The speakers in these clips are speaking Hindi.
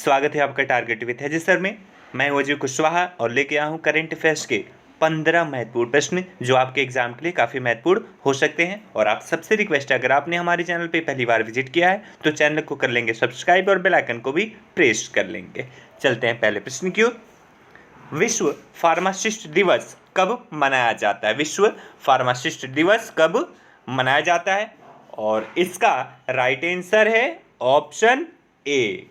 स्वागत है आपका टारगेट विथ है सर में। मैं हूं अजय कुशवाहा और लेके आया हूं करंट अफेयर्स के 15 महत्वपूर्ण प्रश्न जो आपके एग्जाम के लिए काफ़ी महत्वपूर्ण हो सकते हैं। और आप सबसे रिक्वेस्ट है, अगर आपने हमारे चैनल पे पहली बार विजिट किया है तो चैनल को कर लेंगे सब्सक्राइब और बेल आइकन को भी प्रेस कर लेंगे। चलते हैं पहले प्रश्न की ओर। विश्व फार्मासिस्ट दिवस कब मनाया जाता है? विश्व फार्मासिस्ट दिवस कब मनाया जाता है? और इसका राइट आंसर है ऑप्शन ए,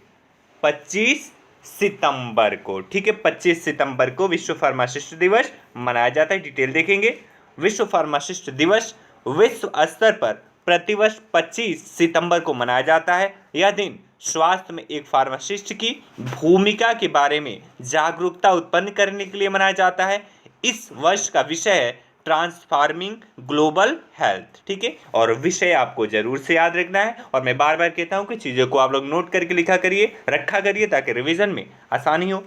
25 सितंबर को। ठीक है, 25 सितंबर को विश्व फार्मासिस्ट दिवस मनाया जाता है। डिटेल देखेंगे। विश्व फार्मासिस्ट दिवस विश्व स्तर पर प्रतिवर्ष 25 सितंबर को मनाया जाता है। यह दिन स्वास्थ्य में एक फार्मासिस्ट की भूमिका के बारे में जागरूकता उत्पन्न करने के लिए मनाया जाता है। इस वर्ष का विषय है ट्रांसफार्मिंग ग्लोबल हेल्थ। ठीक है, और विषय आपको जरूर से याद रखना है। और मैं बार बार कहता हूं कि चीज़ों को आप लोग नोट करके लिखा करिए, रखा करिए, ताकि रिवीजन में आसानी हो।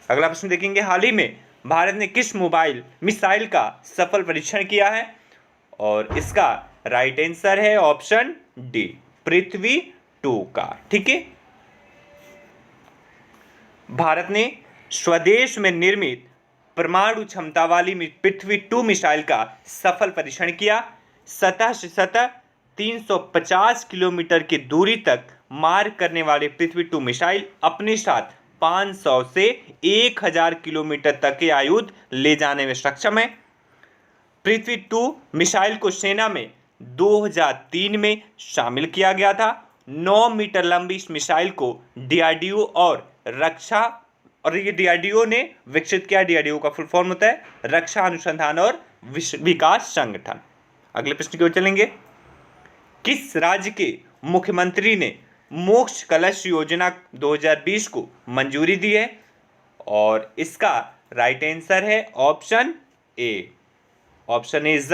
अगला प्रश्न देखेंगे। हाल ही में भारत ने किस मोबाइल मिसाइल का सफल परीक्षण किया है? और इसका राइट आंसर है ऑप्शन डी, पृथ्वी 2 का। ठीक है, भारत ने स्वदेश में निर्मित परमाणु क्षमता वाली पृथ्वी 2 मिसाइल का सफल परीक्षण किया। सतह से सतह 350 किलोमीटर की दूरी तक मार करने वाले पृथ्वी 2 मिसाइल अपने साथ 500 से 1000 किलोमीटर तक के आयुध ले जाने में सक्षम है। पृथ्वी 2 मिसाइल को सेना में 2003 में शामिल किया गया था। 9 मीटर लंबी इस मिसाइल को डीआरडीओ और ये डीआरडीओ ने विकसित किया। डीआरडीओ का फुल फॉर्म होता है रक्षा अनुसंधान और विकास संगठन। अगले प्रश्न की ओर चलेंगे। किस राज्य के मुख्यमंत्री ने मोक्ष कलश योजना 2020 को मंजूरी दी है? और इसका राइट आंसर है option A. Option A is the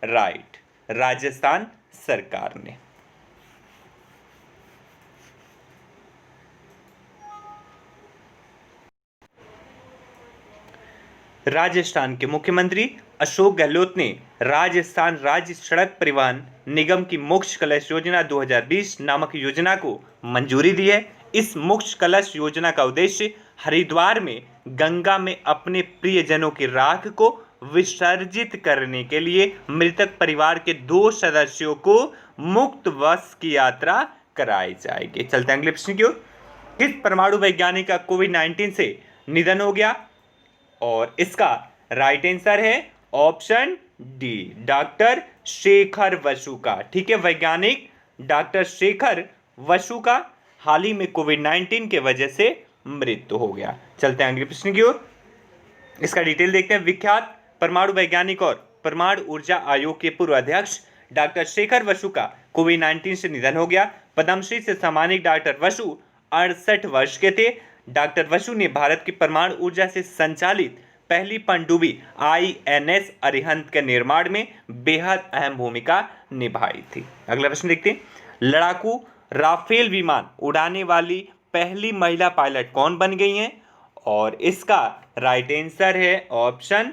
right, Rajasthan सरकार ने। राजस्थान के मुख्यमंत्री अशोक गहलोत ने राजस्थान राज्य सड़क परिवहन निगम की मोक्ष कलश योजना 2020 नामक योजना को मंजूरी दी है। इस मोक्ष कलश योजना का उद्देश्य हरिद्वार में गंगा में अपने प्रियजनों की राख को विसर्जित करने के लिए मृतक परिवार के 2 सदस्यों को मुक्त बस की यात्रा कराई जाएगी। चलते हैं अगले प्रश्न की ओर। किस परमाणु वैज्ञानिक का कोविड-19 से निधन हो गया? और इसका राइट आंसर है option D, doctor Shekhar Basu का। ठीक है, वैज्ञानिक डॉक्टर शेखर बसु का हाल ही में कोविड-19 के वजह से मृत्यु हो गया। चलते हैं अगले प्रश्न की ओर। इसका डिटेल देखते हैं। विख्यात परमाणु वैज्ञानिक और परमाणु ऊर्जा आयोग के पूर्व अध्यक्ष डॉक्टर शेखर बसु का कोविड-19 से निधन हो गया। पद्मश्री से सम्मानित डॉक्टर बसु 68 वर्ष के थे। डॉक्टर बसु ने भारत की परमाणु ऊर्जा से संचालित पहली पनडुब्बी INS अरिहंत के निर्माण में बेहद अहम भूमिका निभाई थी। अगला प्रश्न देखते हैं। लड़ाकू राफेल विमान उड़ाने वाली पहली महिला पायलट कौन बन गई हैं? और इसका राइट आंसर है ऑप्शन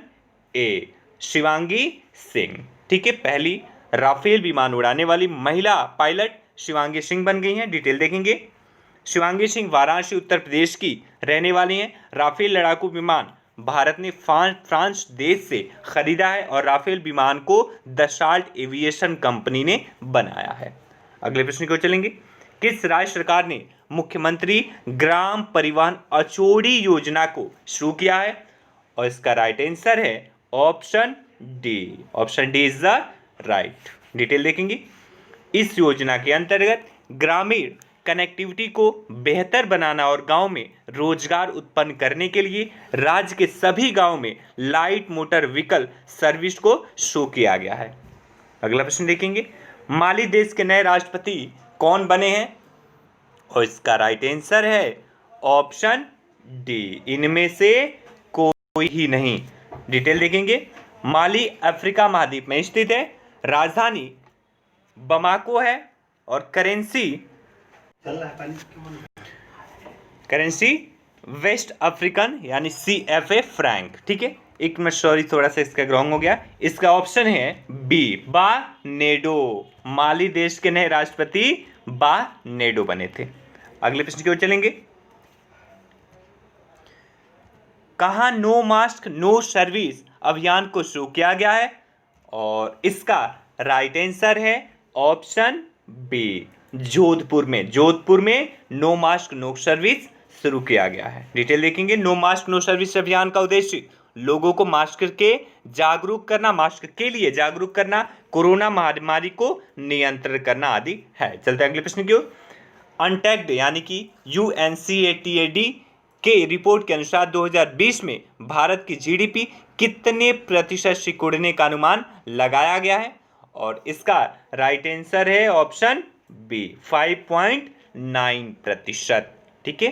ए, शिवांगी सिंह। ठीक है, पहली राफेल विमान उड़ाने वाली महिला पायलट शिवांगी सिंह बन गई हैं। डिटेल देखेंगे। शिवांगी सिंह वाराणसी उत्तर प्रदेश की रहने वाली हैं। राफेल लड़ाकू विमान भारत ने फ्रांस देश से खरीदा है और राफेल विमान को दसाल्ट एविएशन कंपनी ने बनाया है। अगले प्रश्न की ओर चलेंगे। किस राज्य सरकार ने मुख्यमंत्री ग्राम परिवहन अचोड़ी योजना को शुरू किया है? और इसका राइट आंसर है option D. Option D is the right. Detail देखेंगे। इस योजना के अंतर्गत ग्रामीण कनेक्टिविटी को बेहतर बनाना और गांव में रोजगार उत्पन्न करने के लिए राज्य के सभी गांवों में लाइट मोटर व्हीकल सर्विस को शुरू किया गया है। अगला प्रश्न देखेंगे। माली देश के नए राष्ट्रपति कौन बने हैं? और इसका राइट आंसर है ऑप्शन डी, इनमें से कोई ही नहीं। डिटेल देखेंगे। माली अफ्रीका महाद्वीप में स्थित है। राजधानी बमाको है और करेंसी वेस्ट अफ्रीकन यानी CFA फ्रैंक। ठीक है, एक मिनट, सॉरी, थोड़ा सा इसका रॉन्ग हो गया। इसका ऑप्शन है बी, बानेडो। माली देश के नए राष्ट्रपति बानेडो बने थे। अगले प्रश्न की ओर चलेंगे। कहाँ नो मास्क नो सर्विस अभियान को शुरू किया गया है? और इसका राइट आंसर है ऑप्शन बी, जोधपुर में। जोधपुर में नो मास्क नो सर्विस शुरू किया गया है। डिटेल देखेंगे। नो मास्क नो सर्विस अभियान का उद्देश्य लोगों को मास्क के जागरूक करना, मास्क के लिए जागरूक करना, कोरोना महामारी को नियंत्रण करना आदि है। चलते हैं अगले प्रश्न की ओर। अनटैक्ड यानी कि UNCTAD के रिपोर्ट के अनुसार 2020 में भारत की जीडीपी कितने प्रतिशत सिकुड़ने का अनुमान लगाया गया है? और इसका राइट आंसर है ऑप्शन बी, 5.9%। ठीक है,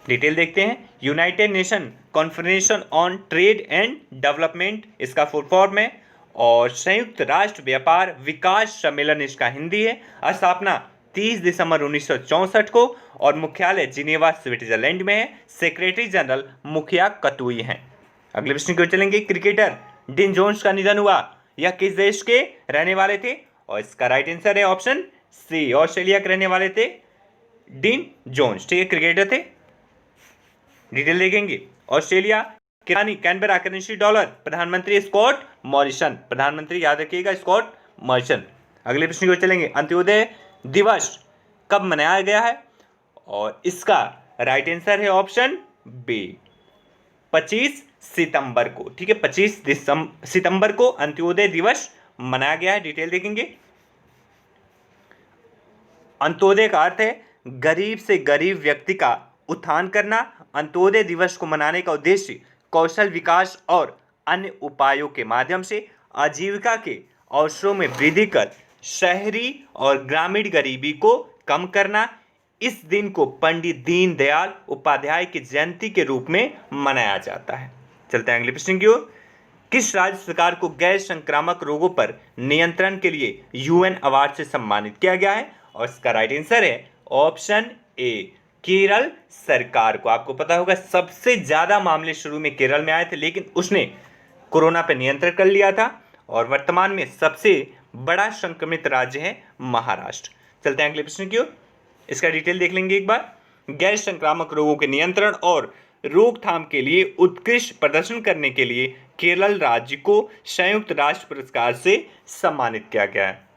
डिटेल देखते हैं। United nation conference on trade and development इसका फुल फॉर्म है, और संयुक्त राष्ट्र व्यापार विकास सम्मेलन इसका हिंदी है। स्थापना 30 दिसंबर 1964 को, और मुख्यालय जिनेवा स्विट्जरलैंड में है। सेक्रेटरी जनरल मुखिया कतुई हैं। अगले प्रश्न की ओर चलेंगे। क्रिकेटर डिन जोन्स का निधन हुआ, यह किस देश के रहने वाले थे? और इसका राइट आंसर है ऑप्शन सी, ऑस्ट्रेलिया के रहने वाले थे डिन जोन्स। ठीक है, क्रिकेटर थे। डिटेल देखेंगे। ऑस्ट्रेलिया की रानी कैनबरा करेंसी डॉलर। प्रधानमंत्री स्कॉट मॉरिसन। प्रधानमंत्री याद रखिएगा, स्कॉट मॉरिसन। अगले प्रश्न की ओर चलेंगे। अंत्योदय दिवस कब मनाया गया है? और इसका राइट आंसर है ऑप्शन बी, 25 सितंबर को। ठीक है, 25 सितंबर को अंत्योदय दिवस मनाया गया है। डिटेल देखेंगे। अंत्योदय का अर्थ है गरीब से गरीब व्यक्ति का उत्थान करना। अंत्योदय दिवस को मनाने का उद्देश्य कौशल विकास और अन्य उपायों के माध्यम से आजीविका के अवसरों में वृद्धि कर शहरी और ग्रामीण गरीबी को कम करना। इस दिन को पंडित दीनदयाल उपाध्याय की जयंती के रूप में मनाया जाता है। चलते हैं अगले प्रश्न की ओर। किस राज्य सरकार को गैर संक्रामक रोगों पर नियंत्रण के लिए UN अवार्ड से सम्मानित किया गया है? और इसका राइट आंसर है ऑप्शन ए, केरल सरकार को। आपको पता होगा सबसे ज्यादा मामले शुरू में केरल में आए थे, लेकिन उसने कोरोना पर नियंत्रण कर लिया था, और वर्तमान में सबसे बड़ा संक्रमित राज्य है महाराष्ट्र। चलते हैं अगले प्रश्न की ओर। इसका डिटेल देख लेंगे एक बार। गैर संक्रामक रोगों के नियंत्रण और रोकथाम के लिए उत्कृष्ट प्रदर्शन करने के लिए केरल राज्य को संयुक्त राष्ट्र पुरस्कार से सम्मानित किया गया है।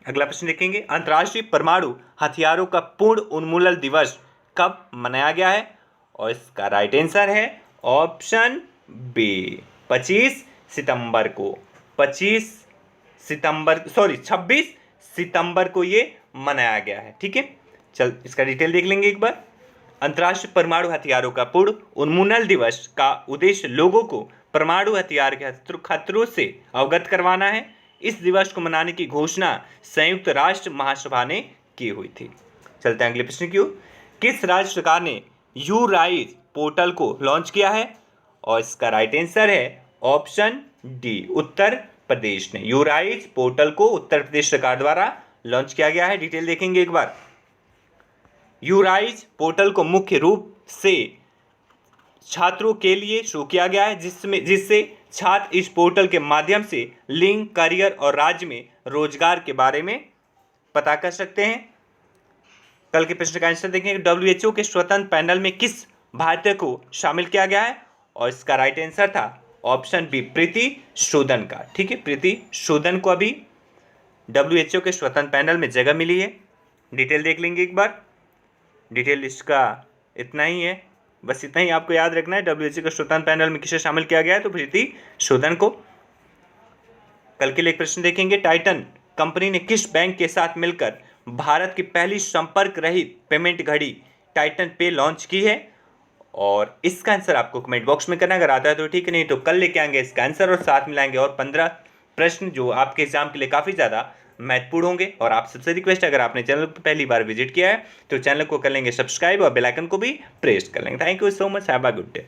अगला प्रश्न देखेंगे। अंतर्राष्ट्रीय परमाणु हथियारों का पूर्ण उन्मूलन दिवस कब मनाया गया है? और इसका राइट आंसर है ऑप्शन बी, 25 सितंबर को। 26 सितंबर को ये मनाया गया है। ठीक है, चल इसका डिटेल देख लेंगे एक बार। अंतर्राष्ट्रीय परमाणु हथियारों का पूर्ण उन्मूलन दिवस का उद्देश्य लोगों को परमाणु हथियार के खतरों से अवगत करवाना है। इस दिवस को मनाने की घोषणा संयुक्त राष्ट्र महासभा ने की हुई थी। चलते हैं अगले प्रश्न की ओर। किस राज्य सरकार ने यू राइज पोर्टल को लॉन्च किया है? और इसका राइट आंसर है ऑप्शन डी, उत्तर प्रदेश ने। यू राइज पोर्टल को उत्तर प्रदेश सरकार द्वारा लॉन्च किया गया है। डिटेल देखेंगे एक बार। यू राइज पोर्टल को मुख्य रूप से छात्रों के लिए शुरू किया गया है, जिससे छात्र इस पोर्टल के माध्यम से लिंग, करियर और राज्य में रोजगार के बारे में पता कर सकते हैं। कल के प्रश्न का आंसर देखेंगे। WHO के स्वतंत्र पैनल में किस भारतीय को शामिल किया गया है? और इसका राइट आंसर था ऑप्शन बी, प्रीति सूदन का। ठीक है, प्रीति सूदन को अभी WHO के स्वतंत्र पैनल में जगह मिली है। डिटेल देख लेंगे एक बार। डिटेल इसका इतना ही है, बस इतना ही आपको याद रखना है। WHO के स्वतंत्र पैनल में किसे शामिल किया गया है? तो प्रीति सूदन को। कल के लिए एक प्रश्न देखेंगे। टाइटन कंपनी ने किस बैंक के साथ मिलकर भारत की पहली संपर्क रहित पेमेंट घड़ी टाइटन पे लॉन्च की है? और इसका आंसर आपको कमेंट बॉक्स में करना, अगर आता है तो ठीक है, नहीं तो कल लेके आएंगे इसका आंसर, और साथ मिलाएंगे और 15 प्रश्न जो आपके एग्जाम के लिए काफ़ी ज़्यादा महत्वपूर्ण होंगे। और आप सबसे रिक्वेस्ट, अगर आपने चैनल को पहली बार विजिट किया है तो चैनल को कर लेंगे सब्सक्राइब और बेल आइकन को भी प्रेस कर लेंगे। Thank you so much, have a good day.